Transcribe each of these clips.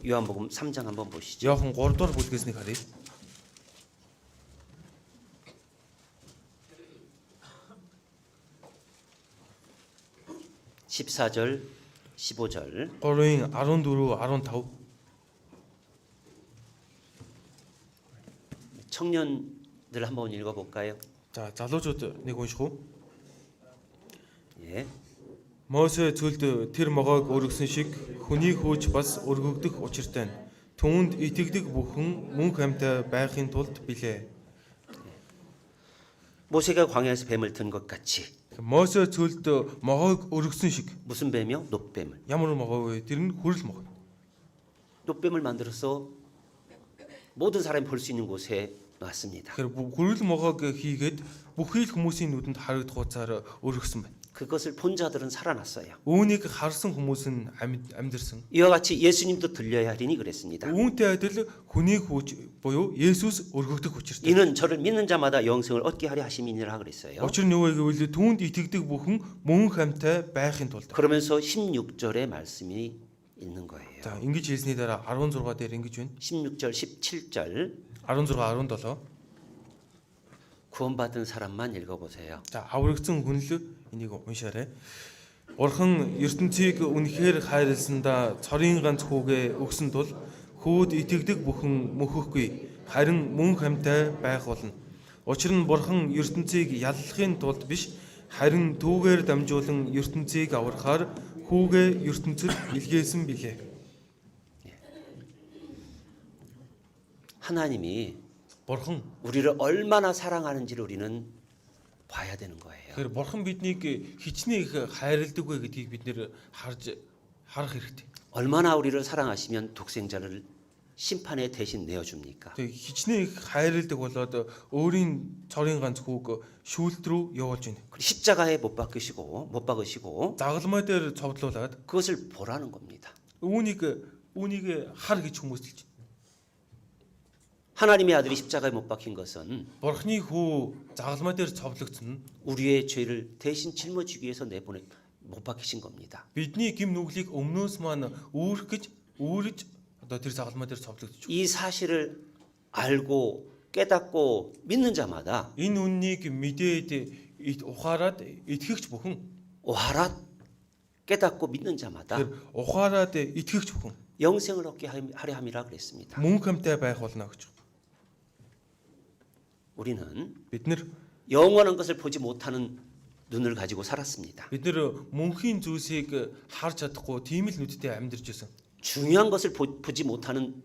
요한복음 3장 한번 보시죠. Иохан 3 дугаар бүлгээс нэг харъя. 14절, 15절. 3-ын 14, 15. 청년들 한번 읽어볼까요? За залуучууд нэг унших уу? 예. Мосе зүйлд тэр могоог өргөсөн шиг хүний хөөж бас өргөгдөх учиртай. Түүнд итгэдэг бүхэн мөнх амьтаа байхын тулд билээ. 모세가 광야에서 뱀을 든 것 같이. Мосе зүйлд могоог өргөсөн шиг. 무슨 뱀이요? 놋뱀을. Ямар могоо вэ? Тэр нь хүрэл могоо. 놋뱀을 만들어서 모든 사람이 볼 수 있는 곳에 놨습니다. Тэгэхээр хүрэл могоог хийгээд бүхий л хүмүүсийн нүдэнд харагдах хуцаар өргөсөн байна. 그것을 본 자들은 살아났어요. Үүнийг харсан хүмүүс нь амьдэрсэн. 이와 같이 예수님도 들려야 하리니 그랬습니다. Үүнтэй адил хүний хөөж буюу Есүс өргөгдөх учиртай. 이는 저를 믿는 자마다 영생을 얻게 하려 하심이니라 그랬어요. Учир нь юу вэ гэвэл түүнд итгэдэг бүхэн мөнх амьтаа байхын тулд. 그러면서 16절의 말씀이 있는 거예요. За ингэж хэлсний дараа 16 дээр ингэж байна. 16절, 17절 16, 17. 구원받은 사람만 읽어보세요. За аврагдсан хүн л энийг уншаарай. Бурхан ертөнцийг үнэхээр хайрласандаа цорын ганц хүүгээ өгсөн тул хүүд итгэдэг бүхэн мөхөхгүй харин мөнх амьтаа байх болно. Учир нь Бурхан ертөнцийг яллахын тулд биш харин түүгээр дамжуулан ертөнцийг аврахаар хүүгээ ертөнцөд илгээсэн билээ. 하나님이 Бурхан 우리를 얼마나 사랑하는지를 우리는 봐야 되는 거예요. тэгэхээр Бурхан биднийг хичнээн их хайрладаг вэ гэдгийг бид нэр харах хэрэгтэй. 얼마나 우리를 사랑하시면 독생자를 심판에 대신 내어줍니까? Тэг хичнээн их хайрладаг болоод өөрийн цорын ганц хүүг шүүлт рүү явуулж байна. 십자가에 못 박으시고 Загалмай дээр цовдлуулад 그것을 보라는 겁니다. үүнийг хар гэж хүмүүст хэлж байна. 하나님의 아들이 십자가에 못 박힌 것은 Бурхны хүү загалмай дээр цовдлогдсон нь 우리의 죄를 대신 짊어지기 위해서 못 박히신 겁니다. бидний гим нүглийг өмнөөс маань үүрэж одоо тэр загалмай дээр цовдлогдож. 이 사실을 알고 깨닫고 믿는 자마다 Энэ үннийг мэдээд ухаарад итгэгч бүхэн 오하라 깨닫고 믿는 자마다 тэр ухаарад итгэгч бүхэн 영생을 얻게 하려 함이라 그랬습니다. мөнх амьтаа байх болно гэж. 우리는 Бид нэр 영원한 것을 보지 못하는 눈을 가지고 살았습니다. Бид нэр мөнхийн зүйлсийг харж чадахгүй тийм л нүдтэй амьдарч байсан. 중요한 것을 보지 못하는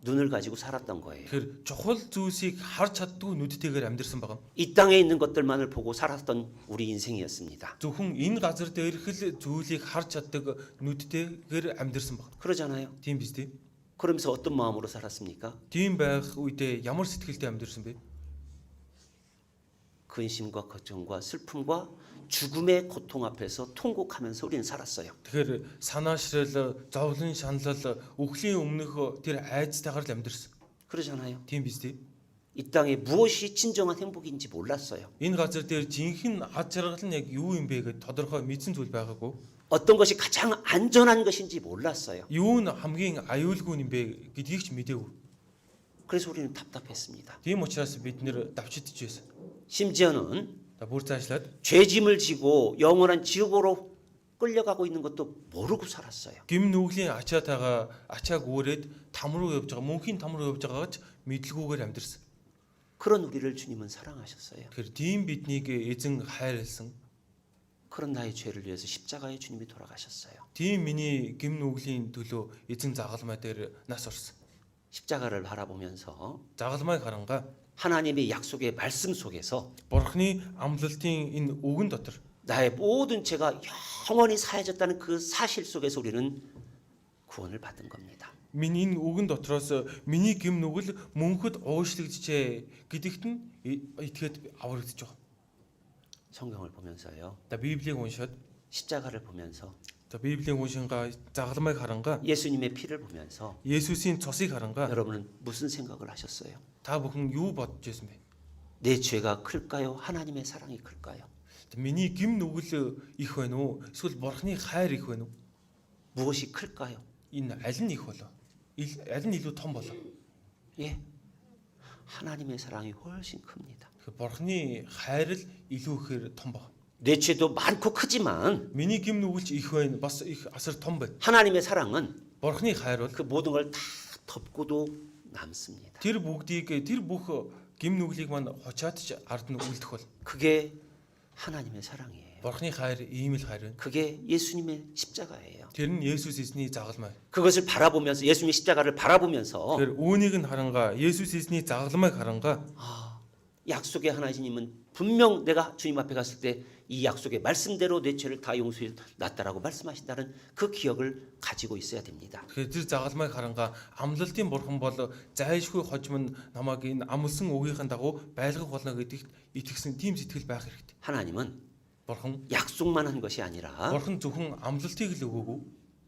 눈을 가지고 살았던 거예요. Тэгэхээр чухал зүйлсийг харж чаддгүй нүдтэйгээр амьдарсан байгаа. 이 땅에 있는 것들만을 보고 살았던 우리 인생이었습니다. Зөвхөн энэ газар дээрх л зүйлийг харж чаддаг нүдтэйгээр амьдарсан баг. 그러잖아요. Тийм биз дээ. 그러면서 어떤 마음으로 살았습니까? Тийм байх үедээ ямар сэтгэлтэй амьдарсан бэ? 근심과 걱정과 슬픔과 죽음의 고통 앞에서 통곡하면서 우리는 살았어요. Тэгэхээр санаашрал, зовлон, шаналл, үхлийн өмнөх тэр айцтайгаар л амьдарсан. 그러잖아요. Тийм биз дээ. 이 땅에 무엇이 진정한 행복인지 몰랐어요. Энэ газар дээр жинхэнэ ад жаргал нь яг юу юм бэ гэдээ тодорхой мэдсэн зүйл байгаагүй. 어떤 것이 가장 안전한 것인지 몰랐어요. Юу нь хамгийн аюулгүй юм бэ гэдгийг ч мэдээгүй. 그래서 우리는 답답했습니다. Тийм учраас бид нэр давчидж байсан. 심지어는 Бүр цаашлаад 죄짐을 지고 영원한 지옥으로 끌려가고 있는 것도 모르고 살았어요. гим нүглийн ачаатайгаа ачааг өөрөөд там руу явж байгаа, мөнхийн там руу явж байгаач мэдлгүйгээр амьдэрсэн. 그런 우리를 주님은 사랑하셨어요. Тэгэхээр тийм биднийг эзэн хайрлсан. 그런 나의 죄를 위해서 십자가에 주님이 돌아가셨어요. Тийм миний гим нүглийн төлөө эзэн загалмай дээр нас орсон. 십자가를 바라보면서 Загалмайг харангаа 하나님의 약속의 말씀 속에서 Бурхны амлалтын энэ үгэн дотор 나의 모든 죄가 영원히 사해졌다는 그 사실 속에서 우리는 구원을 받은 겁니다. миний энэ үгэн дотроос миний гим нүгэл мөнхөд уушлагдчихэ гэдэгт нь итгээд аврагдчих жоо. 성경을 보면서요. За Библийг уншаад 십자가를 보면서 за Библийн уншингаа загалмайг харангаа 예수님의 피를 보면서 Есүсийн цусыг харангаа 여러분은 무슨 생각을 하셨어요? та бүхэн юу бодож байсан бэ? 내 죄가 클까요? 하나님의 사랑이 클까요? Миний гим нүгэл их байна уу? Эсвэл Бурхны хайр их байна уу? 무엇이 클까요? Энэ аль нь их болоо? аль нь илүү том болов? 예. 하나님의 사랑이 훨씬 큽니다. Бурхны хайр л илүү ихээр том баг. 내 죄도 많고 크지만 Миний гим нүгэлч их байна, бас их асар том байна. 하나님의 사랑은 Бурхны хайр бол 그 모든 걸 다 덮고도 남습니다. тэр бүгдийг тэр бүх гим нүглийг мань хочаад ч ард нь үлдэх бол 그게 하나님의 사랑이에요. Бурхны хайр ийм л хайр байна. 그게 예수님의 십자가예요. Тэр нь Есүс эзний загалмай. 그것을 바라보면서 예수님의 십자가를 바라보면서 Тэр үүнийг нь харангаа Есүс эзний загалмайг харангаа 약속의 하나님은 분명 내가 주님 앞에 갔을 때 이 약속의 말씀대로 내 죄를 다 용서해 놨다라고 말씀하신다는 그 기억을 가지고 있어야 됩니다. тэгэхээр тэр загалмайг харангаа амлалтын бурхан бол зайлшгүй хожим нь намайг энэ амлсан үгийнхэн дагуу байлгах болно гэдэгт итгэсэн тийм сэтгэл байх хэрэгтэй. 하나님은 Бурхан 약속만 한 것이 아니라 Бурхан зөвхөн амлалтыг л өгөөгүй.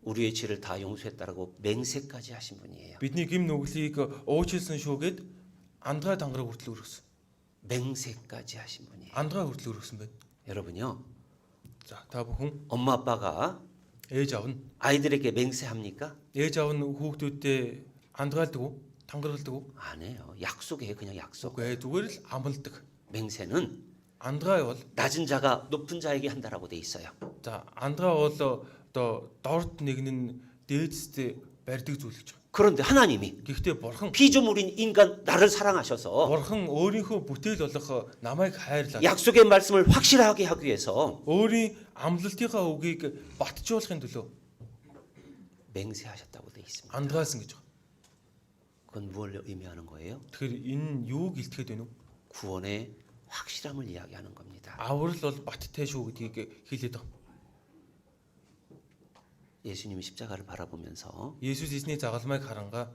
우리의 죄를 다 용서했다라고 맹세까지 하신 분이에요. Бидний гим нүглийг уучлсан шүүгээд андгаа тангараг хүртэл өргөсөн. 맹세까지 하신 분이에요. Андгаа хүртэл өргөсөн байна. 여러분요, За та бүхэн 엄마 아빠가 ээж аав нь 아이들에게 맹세합니까? ээж 아ав нь хүүхдүүдэд андгаалдаг уу? Тангаргалдаг уу? 안 해요. 약속이에요. 그냥 약속. Үгүй ээ, зүгээр л амлалдаг. 맹세는 Андгаа бол 낮은 자가 높은 자에게 한다라고 돼 있어요. за андгаа бол одоо дорд нэгэн нь дээдстэй барьдаг зүйл гэж байна. 그런데 하나님이 Гэхдээ Бурхан 피조물인 인간 나를 사랑하셔서 Бурхан өөрийнхөө бүтээл болох намайг хайрлаад 약속의 말씀을 확실하게 하기 위해서 өөрийн амлалтынхаа үгийг батжуулахын төлөө 맹세하셨다고 돼 있습니다. андгаалсан гэж байна. 그건 뭘 의미하는 거예요? Тэгэхээр энэ юуг илтгэхэд байна вэ? 구원의 확실함을 이야기하는 겁니다. Аврал бол баттай шүү гэдгийг хэлээд байна. 예수님이 십자가를 바라보면서 Есүс эзний загалмайг харангаа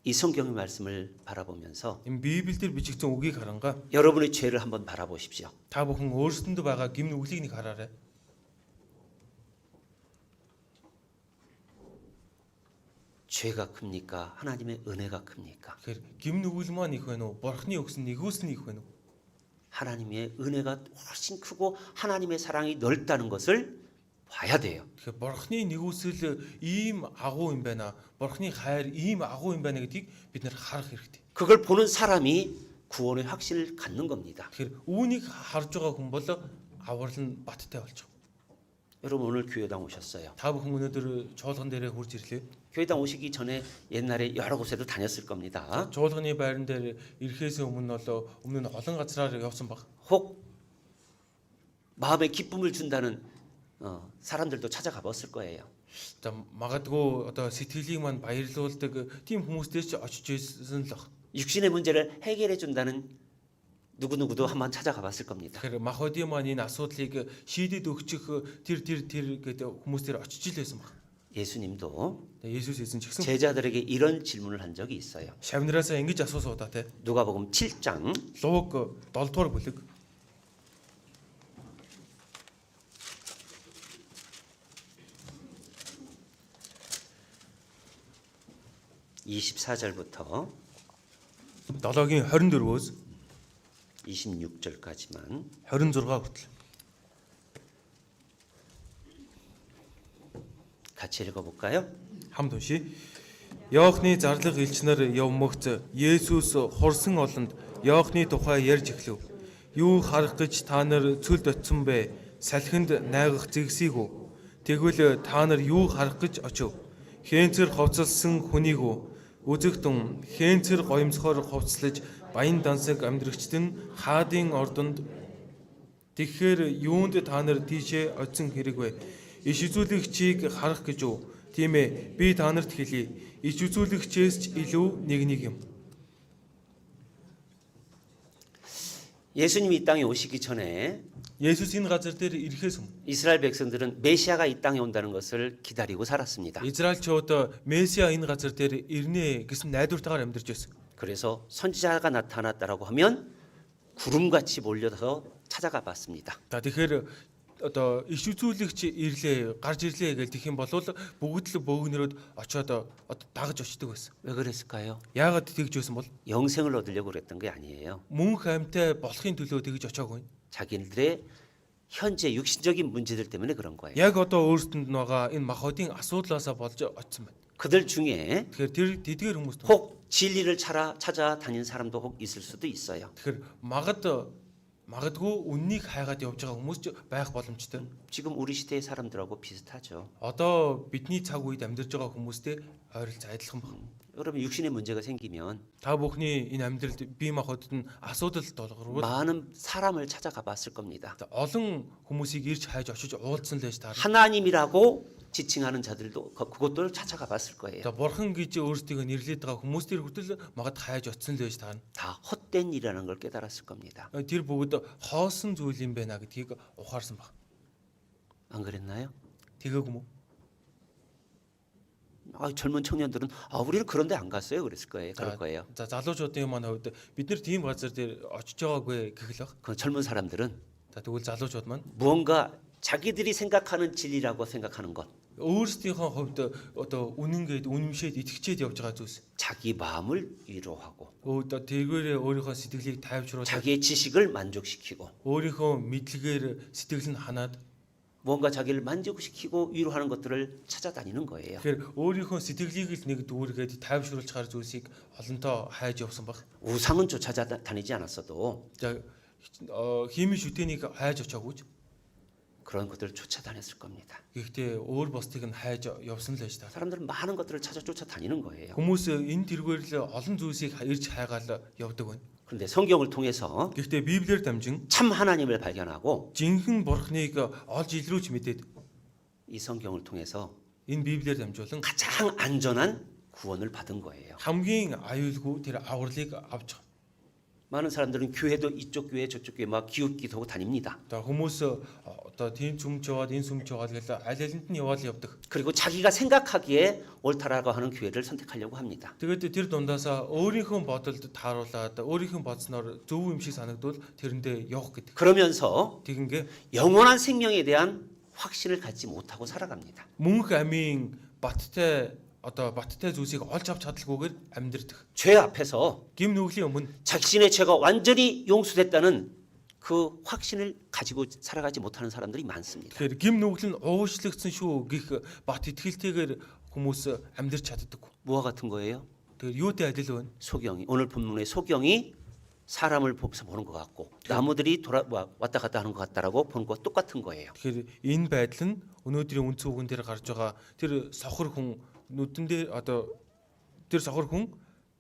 이 성경의 말씀을 바라보면서 энэ Библиэлд бичигдсэн үгийг харангаа 여러분의 죄를 한번 바라보십시오. та бүхэн өөрсдөндөө байгаа гим нүглийг нэг хараарай. 죄가 큽니까? 하나님의 은혜가 큽니까? Тэгэхээр гим нүгэл маань их байна уу? Бурхны өгсөн нэгөөс нь их байна уу? 하나님의 은혜가 훨씬 크고 하나님의 사랑이 넓다는 것을 봐야 돼요. Тэгэхээр Бурхны нэгөөсөл ийм агуу юм байна. Бурхны хайр ийм агуу юм байна гэдгийг бид нэр харах хэрэгтэй. 그걸 보는 사람이 구원의 확신을 갖는 겁니다. Тэгэхээр үүнийг харж байгаа хүн бол аврал нь баттай болж байгаа. 여러분 오늘 교회당 오셨어요. Та бүхэн өнөөдөр чуулган дээрээ хурж ирлээ. 교회당 오시기 전에 옛날에 여러 곳에도 다녔을 겁니다. Чуулганы байран дээр ирэхээс өмнө нь олон газраар явсан баг. 혹 마음에 기쁨을 준다는 사람들도 찾아가 봤을 거예요. За магадгүй одоо сэтгэлийг маань баярлуулдаг тийм хүмүүстэй ч очиж ирсэн л баг. 육신의 문제를 해결해 준다는 누구누구도 한번 찾아가 봤을 겁니다. Тэгэхээр махбодийн маань энэ асуудлыг шийдэд өгчих тэр гэдэг хүмүүстээр очиж л байсан баг. 예수님도 Есүс эзэн ч гэсэн 제자들에게 이런 질문을 한 적이 있어요. шавнараасаа ингэж асуусан удаа те. 누가복음 7장 Луг 7 дугаар бүлэг 24절부터 7-гийн 24-өөс 26절까지만 26 хүртэл 같이 읽어볼까요? хамт уншия. Иохны зарлаг элч нар явмагц Есүс хурсан олонд Иохны тухай ярьж эхлэв. Юу харах гэж та нар цөлд очсон бэ? Салхинд найгах зэгсийг үү? Тэгвэл та нар юу харах гэж очив? Хэнцэр ховцолсон хүнийг үү? Үзэгтэн хэнцэр гоёмсохоор ховцлож баян дансаг амьдрагчд нь хаадын ордонд тэгэхээр юунд та нар тийшээ очисон хэрэг вэ? Иш үзүүлэгчийг харах гэж үү? Тийм ээ, би та нарт хэлье. Иш үзүүлэгчээс ч илүү нэг юм. 예수님이 이 땅에 오시기 전에 Есүс энэ газар дээр ирэхээс өмнө 이스라엘 백성들은 메시아가 이 땅에 온다는 것을 기다리고 살았습니다. Израильчууд Месиа энэ газар дээр ирнэ гэсэн найдвартайгаар амьдарч байсан. 그래서 선지자가 나타났다라고 하면 구름같이 몰려서 찾아가 봤습니다. За тэгэхээр одоо иш үзүүлэгч ирлээ, гарч ирлээ гэж тэгэх юм бол бүгд л бөөгнөрөд очоод дагаж очдөг байсан. 왜 그랬을까요? Яагаад тэгж байсан бол 영생을 얻으려고 그랬던 게 아니에요. мөнх амьтай болохын төлөө тэгж очоогүй. 자기들의 현재 육신적인 문제들 때문에 그런 거예요. Яг одоо өөрсдөнд нь байгаа энэ махбодийн асуудлаасаа болж очсон байна. 그들 중에 Тэгэхээр тэр тэдгээр хүмүүс 혹 진리를 찾아다닌 사람도 혹 있을 수도 있어요. тэгэхээр магадгүй үннийг хайгаад явж байгаа хүмүүс ч байх боломжтой. 지금 우리 시대의 사람들하고 비슷하죠. Одоо бидний цаг үед амьдарч байгаа хүмүүстэй ойролцоо адилхан байна. 여러분 육신의 문제가 생기면 Та бүхний энэ амьдралд бие махбодод нь асуудал толгорвол 많은 사람을 찾아가 봤을 겁니다. олон хүмүүсийг ирж хайж очиж уулзсан л байж таар. 하나님이라고 지칭하는 자들도 그것들을 찾아가 봤을 거예요. За бурхан гэж өөрсдийгөө нэрлээд байгаа хүмүүстэр хүртэл магад хайж очсон л байж таар. 다 헛된 일이라는 걸 깨달았을 겁니다. Тэр бүгд хоосон зүйл юм байна гэдгийг ухаарсан баг. 안 그랬나요? Тэгээгүй мүү? 젊은 청년들은 우리는 그런데 안 갔어요. 그랬을 거예요. 그럴 거예요. За залуучуудын маань хувьд бид нар тийм газар дээр очиж байгаагүй гэх л баг. 그 젊은 사람들은 За тэгвэл залуучууд маань 무언가 자기들이 생각하는 진리라고 생각하는 것, өөрсдийнхөө хувьд одоо үнэнгээд үнэмшээд итгэжээд явж байгаа зүйлс. 자기 마음을 위로하고 Одоо тэргээрээ өөрийнхөө сэтгэлийг тайвшруулж 자기의 지식을 만족시키고 өөрийнхөө мэдлэгээр сэтгэл нь ханаад 무언가 자기를 만족시키고 위로하는 것들을 찾아다니는 거예요. тэгэхээр өөрийнхөө сэтгэлийг л нэг дүүргээд тайвшруулж чаар зүйлсийг олонтоо хайж явсан баг. 우상은 쫓아다니지 않았어도 За химийн шүтэнийг хайж очиагүйч. 그런 것들을 쫓아다녔을 겁니다. Гэхдээ өөр бусдыг нь хайж явсан л байж та. 사람들은 많은 것들을 찾아 쫓아다니는 거예요. Хүмүүс энэ тэргээр л олон зүйлсийг ирж хайгаал явдаг байна. 그런데 성경을 통해서 Гэхдээ Библиэр дамжин 참 하나님을 발견하고 жинхэнэ бурхныг олж илрүүлж мэдээд 이 성경을 통해서 энэ Библиэр дамжуулан 가장 안전한 구원을 받은 거예요. хамгийн аюулгүй тэр авралыг авч байгаа. 많은 사람들은 교회도 이쪽 교회 저쪽 교회 막 기웃기도 하고 다닙니다. Одоо хүмүүс одоо тийм сүмч яваад энэ сүмч яваад гэл аль алинд нь яваад явдаг. 그리고 자기가 생각하기에 옳다라고 하는 교회를 선택하려고 합니다. Тэгээд тэр дундаасаа өөрийнхөө бодолд тааруулаад өөрийнхөө бодсноор зөв юм шиг санагдвал тэрэндээ явах гэдэг. 그러면서 Тэгингээ 영원한 생명에 대한 확신을 갖지 못하고 살아갑니다. мөнх амийн баттай зүйлсийг олж авч чадалгүйгээр амьдрэх. 죄 앞에서 Гим нүглийн өмнө 자신의 죄가 완전히 용서됐다는 그 확신을 가지고 살아가지 못하는 사람들이 많습니다. тэгэхээр гим нүгэл нь уушлагдсан шүү гэх бат итгэлтэйгээр хүмүүс амьдрч чаддаг. 뭐와 같은 거예요? Тэгэхээр юутэй адил вэ? 소경이 오늘 본문의 소경이 사람을 보는 것 같고 나무들이 왔다 갔다 하는 것 같다라고 보는 것 똑같은 거예요. Тэгэхээр энэ байдал нь өнөөдрийн үндсэн үгэн дээр гарч байгаа тэр сохор хүн нүдэн дээр одоо тэр сохор хүн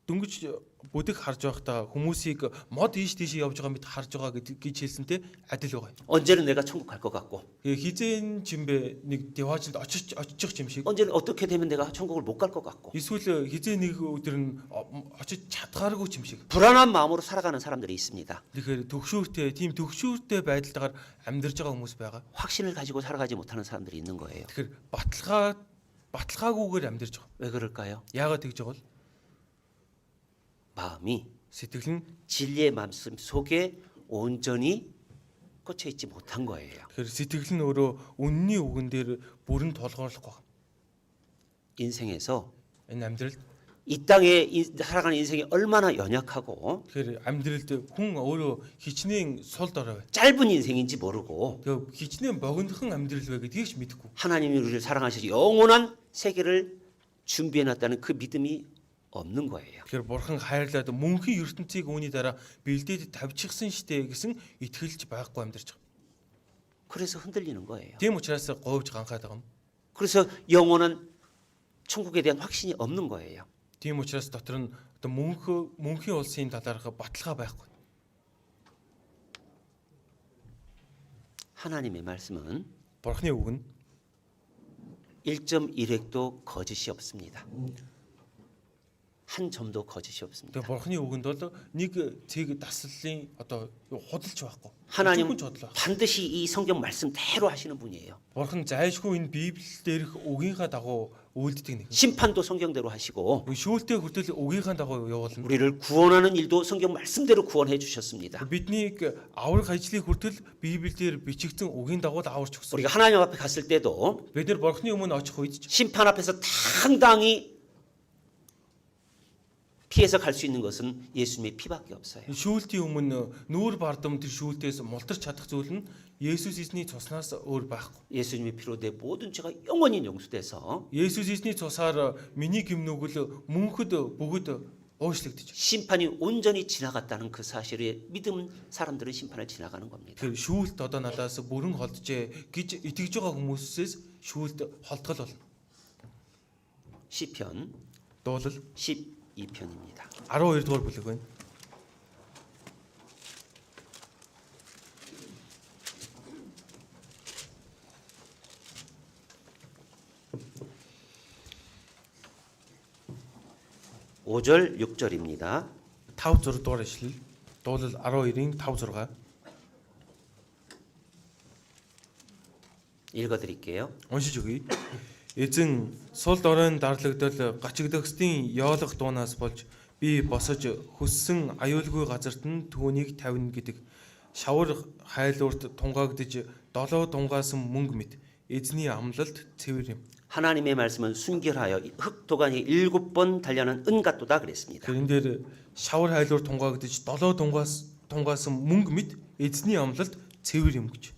дөнгөж бүдэг харж байхдаа хүмүүсийг мод ийш тийш явж байгаа мэт харж байгаа гэж хэлсэнтэй адил байгаа. 언제는 내가 천국 갈 것 같고 Хизэн жимбэ нэг деваачнд очих юм шиг. 언제는 어떻게 되면 내가 천국을 못 갈 것 같고 Эсвэл хизээ нэг өдөр нь очиж чадгааргүй юм шиг. 불안한 마음으로 살아가는 사람들이 있습니다. Тэгэхээр тийм төгшүүртэй байдалтайгаар амьдарч байгаа хүмүүс байгаа. 확신을 가지고 살아가지 못하는 사람들이 있는 거예요. Тэгэхээр баталгаагүйгээр амьдарч байгаа. 왜 그럴까요? Яагаад тэгж байгаа бол 마음이 сэтгэл нь 진리의 말씀 속에 온전히 꽂혀 있지 못한 거예요. тэгэхээр сэтгэл нь өөрөө үнний үгэн дээр бүрэн толгоорлохгүй байна. 인생에서 Энэ амьдралд 이 땅에 살아가는 인생이 얼마나 연약하고 тэгэхээр амьдралд хүн өөрөө хичнээн сул дорой бай. 짧은 인생인지 모르고 Тэгээ хичнээн богинохон амьдрал бай гэдгийг ч мэдэхгүй. 하나님이 우리를 사랑하셔서 영원한 세계를 준비해놨다는 그 믿음이 없는 거예요. Тэгэхээр бурхан хайрлаад мөнхийн ертөнцийг үүний дараа бэлдээд тавьчихсан штэ гэсэн итгэлж байхгүй амьдарч байгаа. 그래서 흔들리는 거예요. Тийм учраас говьж ганхаад байгаа юм. 그래서 영원한 천국에 대한 확신이 없는 거예요. Тийм учраас дотор нь одоо мөнхийн улсын талаарх баталгаа байхгүй. 하나님의 말씀은 Бурханы үг нь 1.1획도 거짓이 없습니다. 한 점도 거짓이 없습니다. Тэгээ бурхны үгэнд бол нэг цэг таслалын одоо худалч байхгүй. 하나님 반드시 이 성경 말씀대로 하시는 분이에요. Бурхан зайлшгүй энэ Библи дээрх үгийнхаа дагуу үйлддэг нэг. 심판도 성경대로 하시고 Шүүлтээ хүртэл үгийнхаа дагуу явуулна. 우리를 구원하는 일도 성경 말씀대로 구원해 주셨습니다. Биднийг аврах ажлыг хүртэл Библиэлд бичигдсэн үгийн дагуу аварч өгсөн. 우리가 하나님 앞에 갔을 때도 Бид нар бурхны өмнө очих үед 심판 앞에서 당당히 피해서 갈 수 있는 것은 예수님의 피밖에 없어요. Шүүлтийн өмнө нүүр бардам тэр шүүлтээс мултарч чадах зүйл нь Есүс Христний цуснаас өөр байхгүй. 예수님의 피로 내 모든 죄가 영원히 용서돼서 Есүс Христний цусаар миний гимнүгэл мөнхөд бүгд уушлагдчих. 심판이 온전히 지나갔다는 그 사실에 믿음 사람들은 심판을 지나가는 겁니다. Тэр шүүлт одоо надаас бүрэн холджээ гэж итгэж байгаа хүмүүсээс шүүлт холдгол болно. 시편 Дуулал 12편입니다. 12 дугаар бүлэг байна. 오절 6절입니다. 5 6 дугаар ишлэл. Дуулал 12-ийн 5 6. 읽어드릴게요. Уншиж өгье. Эзэн сул доройн дарлагдал гачигдагсдын ёолох дуунаас болж би босож хөссөн аюулгүй газарт нь түүнийг тавина гэдэг шавар хайлуурт тунгаагдж долоо тунгаасан мөнгө мэт эзний амлалт цэвэр юм. 하나님의 말씀은 순결하여 흑도간이 7번 단련한 은 같도다 그랬습니다. Тэрэн дээр шавар хайлуур тунгаагдж долоо тунгаасан мөнгө мэт эзний амлалт цэвэр юм гэж.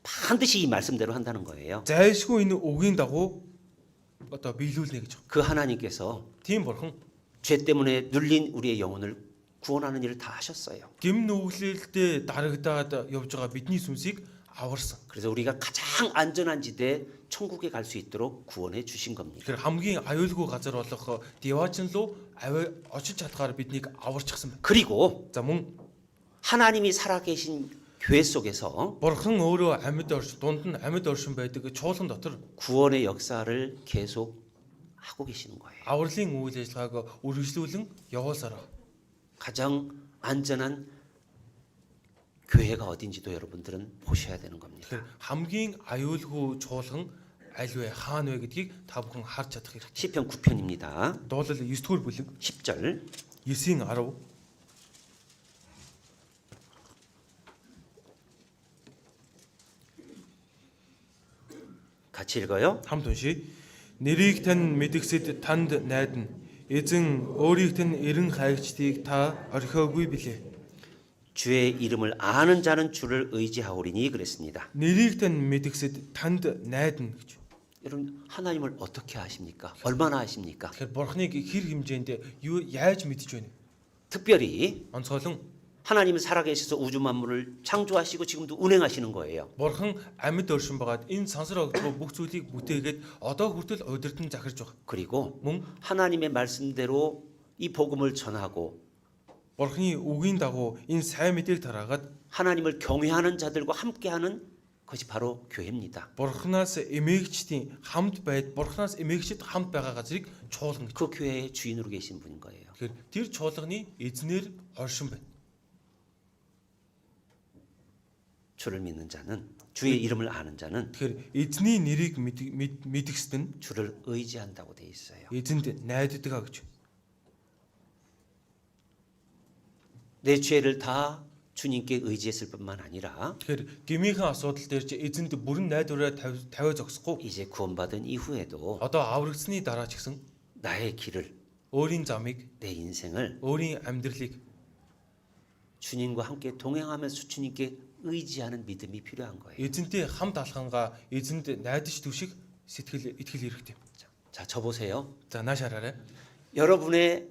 반드시 이 말씀대로 한다는 거예요. Зайлшгүй энэ үгийн дагуу одоо биелүүлнэ гэж. 그 하나님께서 Тийм бурхан 죄 때문에 눌린 우리의 영혼을 구원하는 일을 다 하셨어요. гим нүглэлдээ дарагдаад явж байгаа бидний сүнсийг аварсан. 그래서 우리가 가장 안전한 지대 천국에 갈 수 있도록 구원해 주신 겁니다. Тэгэхээр хамгийн аюулгүй газар болох Дивачин руу очиж чадхаар биднийг аварчихсан байна. 그리고 За мөн 하나님이 살아계신 교회 속에서 бурхан өөрөө амьд орш дунд нь амьд оршин байдаг чуулган дотор 구원의 역사를 계속 하고 계시는 거예요. авралын үйл ажиллагааг үргэлжлүүлэн явуулсараа. 가장 안전한 교회가 어딘지도 여러분들은 보셔야 되는 겁니다. Тэгэхээр хамгийн аюулгүй чуулган аль вэ хаана вэ гэдгийг та бүхэн харж чадах хэрэгтэй. 시편 9편입니다. Дуулал 9-р бүлэг 10절 9-ийн 10. 같이 읽어요. Хамт уншия. Нэрийг тань мэдгсэд танд найдна. Эзэн өөрийг тань эрен хайгчдыг та орхиогүй билээ. 주의 이름을 아는 자는 주를 의지하오리니 그랬습니다. Нэрийг тань мэдгсэд танд найдна гэж. 여러분 하나님을 어떻게 아십니까? 얼마나 아십니까? Тэгэхээр бурхныг хэр хэмжээнд юу яаж мэдж байна? 특별히 Онцгойлон 하나님은 살아계셔서 우주 만물을 창조하시고 지금도 운행하시는 거예요. бурхан амьд оршин байгаад энэ сансар огт руу бүх зүйлийг бүтээгээд одоо хүртэл удирдан захирж байгаа. 그리고 Мөн 하나님의 말씀대로 이 복음을 전하고 бурхны үгийн дагуу энэ сайн мэдээг тараагаад 하나님을 경외하는 자들과 함께하는 것이 바로 교회입니다. бурхнаас эмээгчдийн хамт байд бурхнаас эмээгчд хамт байгаа газрыг чуулган гэж. 그 교회의 주인으로 계신 분인 거예요. Тэгэхээр тэр чуулганы эзнэр оршин байна. 주를 믿는 자는 주의 이름을 아는 자는 Тэгэхээр эзний нэрийг мэдгэсэд нь 주를 의지한다고 돼 있어요. эзэнд найддаг гэж. 내 죄를 다 주님께 의지했을 뿐만 아니라 Тэгэхээр гмийнхэн асуудал дээр чи эзэнд бүрэн найдвараа тавиа зогсохгүй. 이제 구원받은 이후에도 Одоо аврагдсны дараа ч гэсэн 나의 길을 өөрийн замыг, 내 인생을 өөрийн амьдралыг 주님과 함께 동행하면서 주님께 의지하는 믿음이 필요한 거예요. эзэнтэй хамт алхангаа эзэнд найдаж түшиг сэтгэл итгэл хэрэгтэй. 자, 저 보세요. За нааш хараарай. 여러분이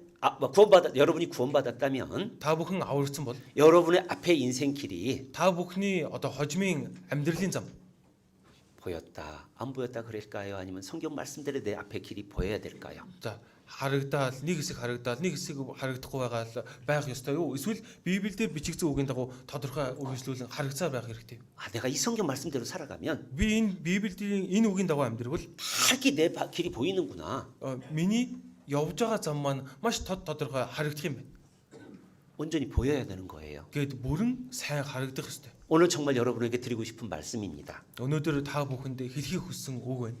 구원받았다면 Та бүхэн аврагдсан бол 여러분의 앞에 인생 길이 та бүхний одоо хожмын амьдралын зам 보였다, 안 보였다 그럴까요? 아니면 성경 말씀대로 내 앞에 길이 보여야 될까요? за харагдаал нэг хэсэг харагдаал нэг хэсэг харагдахгүй байгаа л байх ёстой юу? Эсвэл Библиэд бичигдсэн үгийн дагуу тодорхой үргэлжлүүлэн харагцаар байх хэрэгтэй. 아, 내가 이 성경 말씀대로 살아가면 Би энэ Библиэдийн энэ үгийн дагуу амьдрвал 밝게 내 길이 보이는구나. миний явж байгаа зам маань маш тодорхой харагдах юм байна. 온전히 보여야 되는 거예요. Гэт бүрэн сайн харагдах ёстой. 오늘 정말 여러분에게 드리고 싶은 말씀입니다. Өнөөдөр та бүхэнд хэлхийг хүссэн үг байна.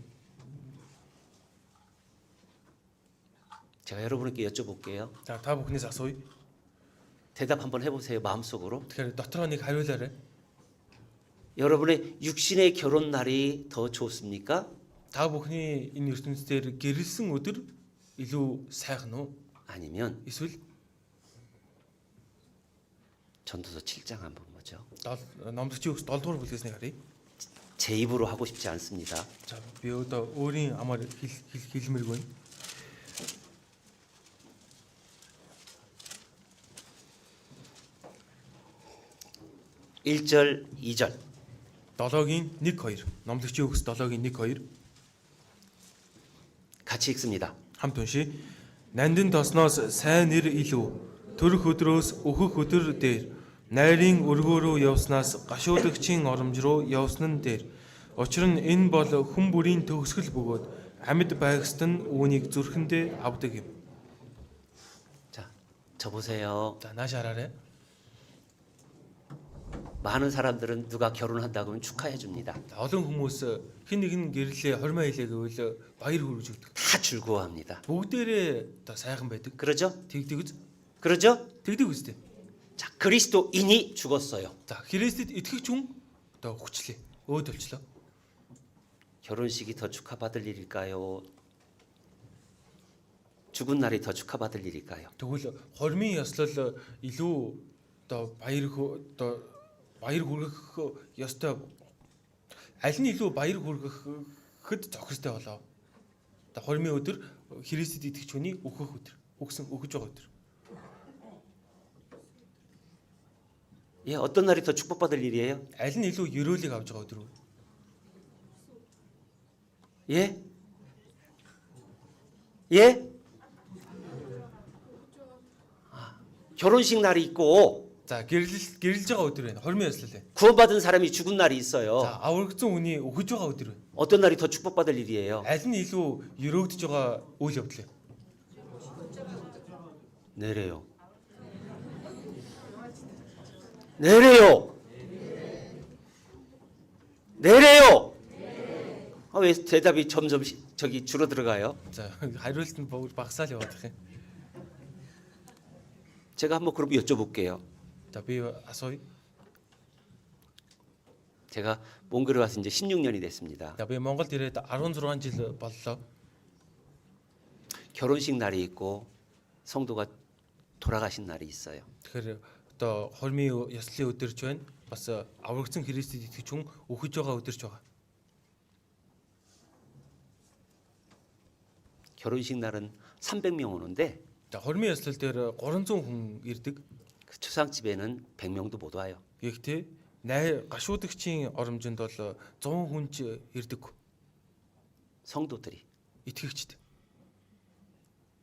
제가 여러분에게 여쭤볼게요. За та бүхнээс асууя. 대답 한번 해보세요. 마음속으로. Тэгэхээр дотроо нэг хариулаарай. 여러분의 육신의 결혼 날이 더 좋습니까? Та бүхний энэ ертөнцийн дээр гэрэлсэн өдөр илүү сайхан уу? 아니면 эсвэл 전도서 7장 한번 보죠. номлогчийн өгс 7 дугаар бүлгээснийг харъя. 제 입으로 하고 싶지 않습니다. За би одоо өөрийн амаар хэлмэргүй байна. 1절, 2절. 7-гийн 1 2. Номлогчийн өгс 7-гийн 1 2. 같이 읽습니다. Хамт уншия. Нандин тосноос сайн нэр илүү төрөх өдрөөс өөхөх өдөр дээр найрын өргөөрөө явснаас гашуудагчийн оромж руу явсан нь дээр. Учир нь энэ бол хүн бүрийн төгсгөл бөгөөд амьд байгсад нь үүнийг зүрхэндээ авдаг юм. 자, 저 보세요. За нааш хараарай. 많은 사람들은 누가 결혼한다고 하면 축하해 줍니다. Олон хүмүүс хэн нэгэн гэрлээ хормоо хэлээ гэвэл баяр хүргэж өгдөг. 다 즐거워합니다. Бүгдээрээ одоо сайхан байдаг. 그러죠? Тэгдэг үз. 그러죠? Тэгдэг үстэй. 자, 그리스도인이 죽었어요. За Христэд итгэгч хүн одоо хүчлээ. Өөд болчлоо. 결혼식이 더 축하받을 일일까요? 죽은 날이 더 축하받을 일일까요? Тэгвэл хормын ёслол илүү одоо баяр хүргэх ёстой. Аль нь илүү баяр хүргэхэд зохистой болоо. Одоо хормын өдөр Христэд итгэж хүний өөхөх өдөр. Өгж байгаа өдөр. 예, 어떤 날이 더 축복받을 일이에요? Аль нь илүү ёроолыг авж байгаа өдөр вэ? 예? 예? 결혼식 날이 있고 За гэрэлж байгаа өдөр байна. Хормын ёслол байна. 구원받은 사람이 죽은 날이 있어요. За аврагдсан хүний өгөж байгаа өдөр байна. 어떤 날이 더 축복받을 일이에요? Аль нь илүү өрөөгдөж байгаа үйл явдал вэ? 내래요. 내래요. 내래요. 아, 왜 대답이 점점 저기 줄어들어가요? За хариулт нь багасаал яваад их юм. 제가 한번 그럼 여쭤볼게요. За би асууя. 제가 몽골에 와서 이제 16년이 됐습니다. За би Монголд ирээд 16 жил боллоо. 결혼식 날이 있고 성도가 돌아가신 날이 있어요. Тэгэхээр одоо хормын ёслолын өдөрч байна. Бас аврагдсан Христэд итгэж хүн өгөж байгаа өдөрч байгаа. 결혼식 날은 300명 오는데 За хормын ёслол дээр 300 хүн ирдэг. 그 초상집에는 100명도 못 와요. Гэхдээ гашуудагчийн оромжинд бол 100 хүн ч ирдэг. 성도들이. Итгэгчд.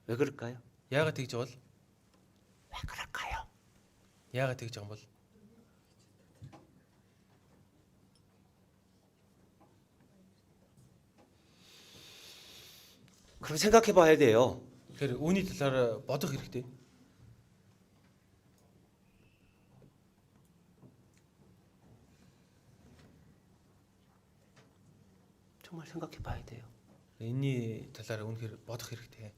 왜 그럴까요? Яагаад тэгж бол? 왜 그럴까요? Яагаад тэгж байгаа юм бол? 그럼 생각해 봐야 돼요. Тэгэхээр үүний талаар бодох хэрэгтэй. 정말 생각해 봐야 돼요. Энийний талаар үнэхээр бодох хэрэгтэй.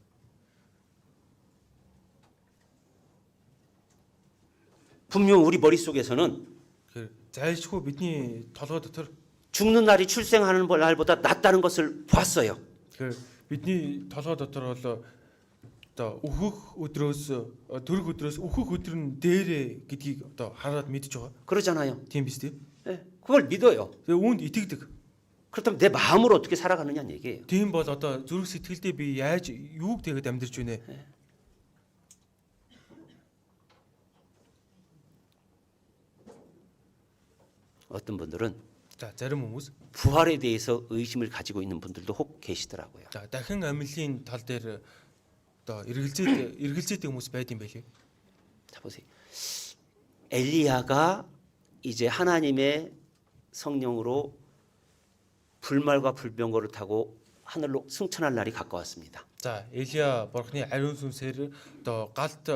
분명 우리 머릿속에서는 Тэгэхээр зайлшгүй бидний толгой дотор 죽는 날이 출생하는 날보다 낫다는 것을 봤어요. тэгэхээр бидний толгой дотор бол одоо өөхөх өдрөөс төрөх өдрөөс өөхөх өдөр нь дээрэ гэдгийг одоо хараад мэдж байгаа. 그러잖아요. Тийм биз дээ. 예, 그걸 믿어요. Тэгээ үүнд итгэдэг. 그렇다면 내 마음으로 어떻게 살아가느냐는 얘기예요. Тийм бол одоо зүрх сэтгэлдээ би яаж юуг тэгээд амьдарч байна. 어떤 분들은 За зарим хүмүүс 부활에 대해서 의심을 가지고 있는 분들도 혹 계시더라고요. за дахин амьлын тал дээр одоо эргэлзээд хүмүүс байд юм байлээ. 자 보세요. 엘리야가 이제 하나님의 성령으로 불말과 불병거를 타고 하늘로 승천할 날이 가까웠습니다. За Элиа бурхны ариун сүнсээр одоо галт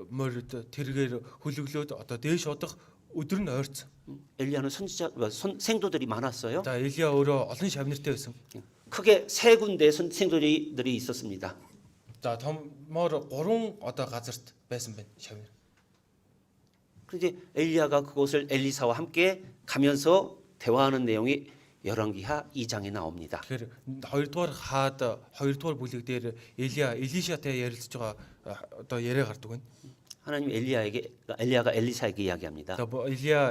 морид тэргээр хөлөглөөд одоо дээш одох өдөр нь ойрцсон. 엘리야는 생도들이 많았어요. За Элиа өөрөө олон шавнартай байсан. 크게 세 군데 생도들이 있었습니다. За томоор 3 одоо газарт байсан байна шавнар. 그런데 엘리야가 그곳을 엘리사와 함께 가면서 대화하는 내용이 열왕기하 2장에 나옵니다. Тэгэхээр хоёрдугаар хаад хоёрдугаар бүлэг дээр Элишатай ярилцж байгаа одоо яриа гардаг байна. 하나님 엘리야가 엘리사에게 이야기합니다. За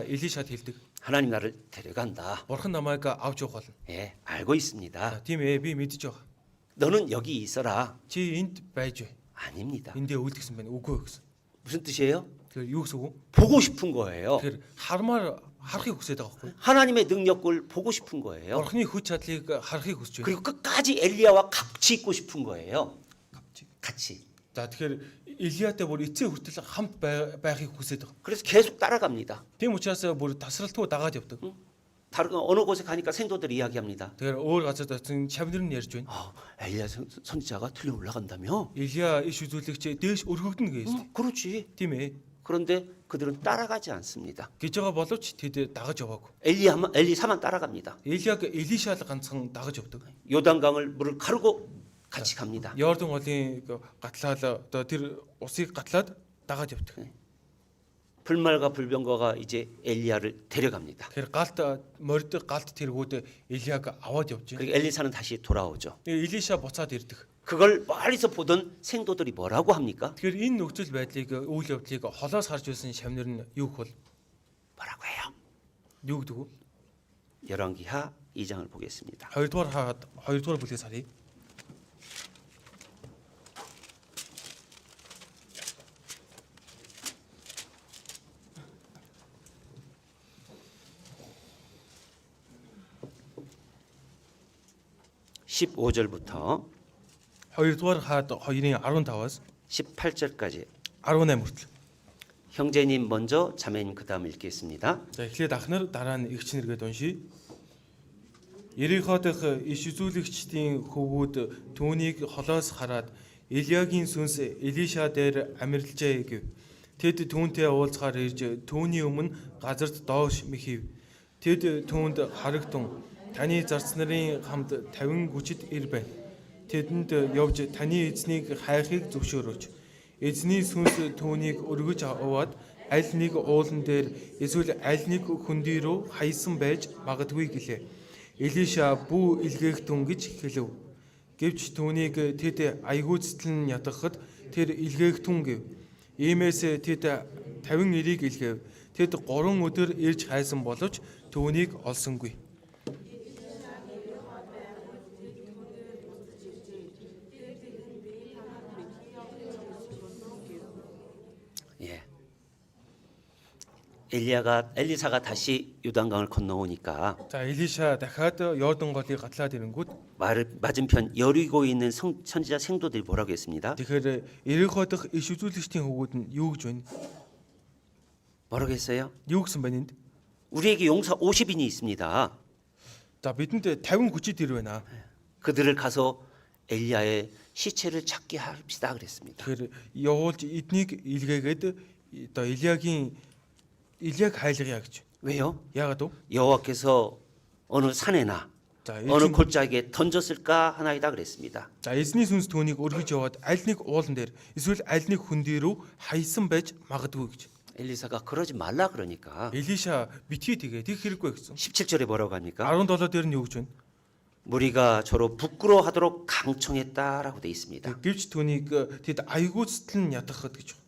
Элишад хэлдэг. 하나님 나를 데려간다. Бурхан намайг авч явах болно. 예, 알고 있습니다. Тийм ээ, би мэдж байгаа. 너는 여기 있어라. Чи энд байж бай. 아닙니다. Эндээ үлдгэсэн байна. Үгүй гэсэн. 무슨 뜻이에요? Тэгэхээр юу гэсэн үг вэ? 보고 싶은 거예요. Тэгэхээр харахыг хүсэж байгаа байхгүй. 하나님의 능력을 보고 싶은 거예요. Бурханы хүч чадлыг харахыг хүсэж байна. 그리고 끝까지 엘리야와 같이 있고 싶은 거예요. 같이. За тэгэхээр Илиятай бүр эцсийн хүртэл хамт байхыг хүсэж байгаа. 그래서 계속 따라갑니다. Тийм учраас бүр тасралтгүй дагаад явдаг. 다른 어느 곳에 가니까 생도들이 이야기합니다. Тэгэхээр өөр газар очсон чамнэр нь ярьж байна. 엘리야 선지자가 들려 올라간다며? Илия иш үзүүлэгч дээш өргөгдөн гэж. 그렇지. Тийм ээ. 그런데 그들은 따라가지 않습니다. Гэж байгаа боловч тэд дагаж яваагүй. 엘리사만 따라갑니다. Илияг Элишаал ганцхан дагаж явдаг. 요단강을 물을 가르고 같이 갑니다. Йордан голын гатлал одоо тэр усыг гатлаад дагаад явдаг. 불말과 불병거가 이제 엘리야를 데려갑니다. Тэгэхээр морд галт тэргүүд Илияг аваад явж байна. 그리고 엘리사는 다시 돌아오죠. Тэгээ Элиша буцаад ирдэг. 그걸 멀리서 보던 생도들이 뭐라고 합니까? Тэгэхээр энэ нөхцөл байдлыг үйл явдлыг холоос харж байсан шавнар нь юу гэх бол 뭐라고 해요? юу гэдэг вэ? 열왕기하 2장을 보겠습니다. 2дугаар бүлгээс харъя. (15절부터) 2дугаар хаад 2-ын 15-аас 18절까지 18 хүртэл. 형제님 먼저 자매님 그다음 읽겠습니다. За эхлээд ахнар дараа нь эгч нэргээд уншия. Ерихо дах иш үзүүлэгчдийн хөвгүүд түүнийг холоос хараад Илиягийн сүнс Элиша дээр амьрлжээ гэв. Тэд түүнтэй уулзахаар ирж түүний өмнө газарт доош мэхив. Тэд түүнд харагтун таны зарц нарын хамт 50 хүчит ир байна. Тэдэнд явж таны эзнийг хайхыг зөвшөөрөөч. Эзний сүнс түүнийг өргөж аваад аль нэг уулан дээр эсвэл аль нэг хөндий рүү хаясан байж магадгүй гэлээ. Элиша бүү илгээгтэн гэж хэлв. Гэвч түүнийг тэд аягуулцлан ятгахад тэр илгээгтэн гэв. Иймээс тэд 50 ирийг илгээв. Тэд 3 өдөр ирж хайсан боловч түүнийг олсонгүй. 예. 엘리사가 다시 요단강을 건너오니까 За Элиша дахиад Йордан голыг гатлаад ирэнгүүт 맞은편 여리고에 있는 선지자 생도들이 뭐라고 했습니다. тэгэхээр Ерихо дах иш үзүүлэгчдийн хөвгүүд нь юу гэж байна? 뭐라고 했어요? Юу гэсэн байна энд? 우리에게 용사 50인이 있습니다. За бидэнд 50 хүчит ир байна. 그들을 가서 엘리야의 시체를 찾게 합시다 그랬습니다. Тэгэхээр явуулж эднийг илгээгээд одоо Илияг хайлгая гэж. 왜요? Яагаад вэ? 여호와께서 어느 산에나 За 어느 골짜기에 던졌을까 하나이다 그랬습니다. эзний сүнс түүнийг өргөж яваад аль нэг уулан дээр эсвэл аль нэг хөндий рүү хаясан байж магадгүй гэж. 엘리사가 그러지 말라 그러니까 Элиша битгий тэгээ тэг хэрэггүй гэсэн. 17절에 뭐라고 합니까? 17 дээр нь юу гэж байна? 무리가 저로 부끄러워하도록 강청했다라고 돼 있습니다. Гэвч түүнийг тэд аягуулцлан ятгахад гэж.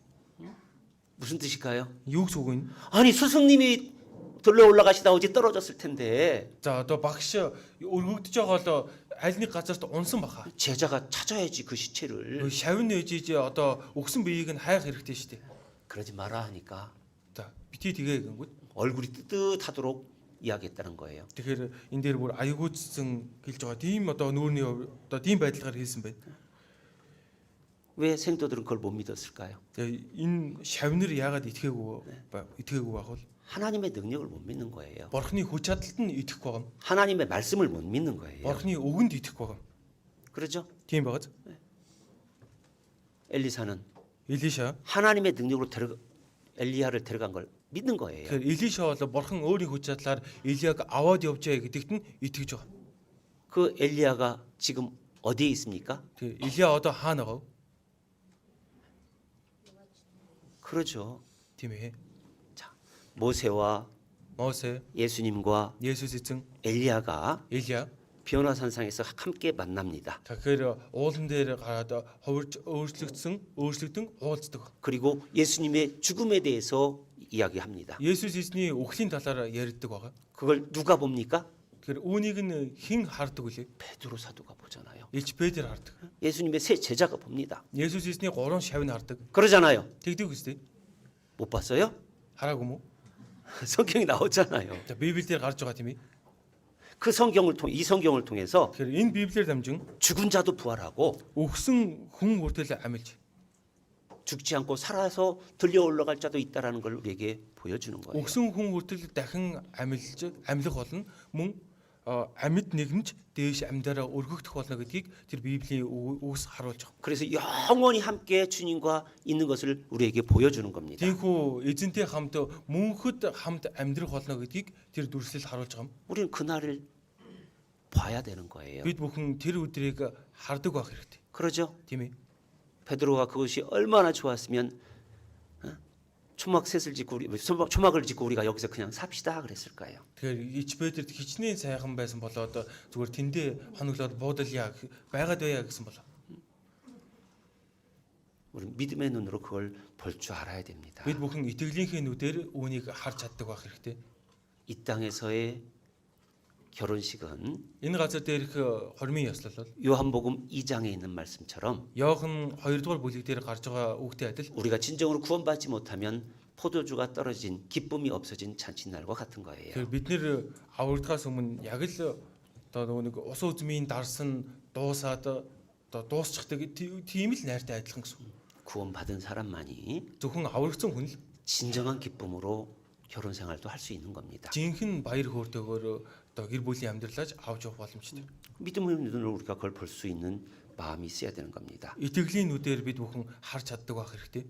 무슨 뜻일까요? Юу гэсэн үг вэ? 아니 스승님이 들러 올라가시다 어제 떨어졌을 텐데 За одоо багш өргөгдөж байгаа л аль нэг газарт унсан баха. 제자가 찾아야지 그 시체를. Шавн ээжиж одоо өгсөн биеийг нь хайх хэрэгтэй шүү дээ. 그러지 마라 하니까 За битгий тэгээ гэнгүүт. 얼굴이 뜨뜻하도록 이야기했다는 거예요. Тэгэхээр энэ дээр бүр аягуулцсан гэлж байгаа. Тийм одоо нүүрний одоо тийм байдлаар хэлсэн байна. 왜 생도들은 그걸 못 믿었을까요? Тэгээ энэ шавнэр яагаад итгээгүй байх вэ? 하나님의 능력을 못 믿는 거예요. Бурхны хүч чадалд нь итгэхгүй байгаа юм. 하나님의 말씀을 못 믿는 거예요. Бурхны үгэнд итгэхгүй байгаа юм. 그렇죠? Тийм байгааз. 엘리사는 Элиша 하나님의 능력으로 엘리야를 데려간 걸 믿는 거예요. тэгэхээр Элиша бол Бурхан өөрийн хүч чадлаар Илияг аваад явжээ гэдэгт нь итгэж байгаа. 그 엘리야가 지금 어디에 있습니까? Тэгээ Илия одоо хаана байгаа вэ? 그렇죠. Тийм ээ. 자, 모세와 Мо세, 예수님과 Есүс эзэн, 엘리야가 Илия 변화산상에서 함께 만납니다. тэгэхээр уулан дээр гараад хувирж өөрчлөгдөн уулздаг. 그리고 예수님의 죽음에 대해서 이야기합니다. Есүс эзний үхлийн талаар ярьдаг байгаа. 그걸 누가 봅니까? Тэгэхээр үүнийг нь хэн хардаг вүлээ? 베드로 사도가 보잖아요. Илч Петр хардаг. 예수님의 세 제자가 봅니다. Есүс эзний 3 шавь нь хардаг. 그러잖아요. Тэгдэг үстэй. 못 봤어요? Хараагүй мүү? 성경이 나오잖아요. За Библиэлд гарч байгаа тийм ээ. 그 이 성경을 통해서 Тэгэхээр энэ Библиэр дамжин 죽은 자도 부활하고 өгсөн хүн хүртэл амилж 죽지 않고 살아서 들려 올라갈 자도 있다라는 걸 우리에게 보여주는 거예요. өгсөн хүн хүртэл дахин амьлах болно. Мөн амьд нэгнж дээш амьдараа өргөгдөх болно гэдгийг тэр Библийн үгс харуулж байгаа. 그래서 영원히 함께 주님과 있는 것을 우리에게 보여주는 겁니다. Тиймээс эзэнтэй хамт мөнхөд хамт амьдрах болно гэдгийг тэр дүрслэл харуулж байгаа юм. 우리는 그날을 봐야 되는 거예요. Бид бүхэн тэр өдрийг хардаг байх хэрэгтэй. 그러죠? Тийм ээ. 베드로가 그것이 얼마나 좋았으면 초막을 짓고 우리가 여기서 그냥 삽시다 그랬을 거예요. Тэгэхээр ич Петрт хичнээн сайхан байсан болоод зүгээр тэндээ хоноглоод буудалъя байгаад байя гэсэн болоо. 우리 믿음의 눈으로 그걸 볼 줄 알아야 됩니다. Бид бүхэн итгэлийнхээ нүдээр үүнийг харж чаддаг байх хэрэгтэй. 이 땅에서의 결혼식은 Энэ газар дээрх хормын ёслол бол 요한복음 2장에 있는 말씀처럼 Иохан 2-р бүлэг дээр гарч байгаа үгтэй адил 우리가 진정으로 구원받지 못하면 포도주가 떨어진 기쁨이 없어진 잔칫날과 같은 거예요. тэгэхээр бид нэр аврагдахаас өмнө яг л одоо нэг ус үзмийн дарсан дуусаад одоо дуусчихдаг тийм л найртай адилхан гэсэн. 구원받은 사람만이 Зөвхөн аврагдсан хүн л 진정한 기쁨으로 결혼 생활도 할 수 있는 겁니다. жинхэнэ баяр хөөртэйгээр одоо гэр бүлийн амьдралаж авч явах боломжтой. 믿음의 눈으로 우리가 그걸 볼 수 있는 마음이 있어야 되는 겁니다. Итгэлийн нүдээр бид бүхэн харж чаддаг байх хэрэгтэй.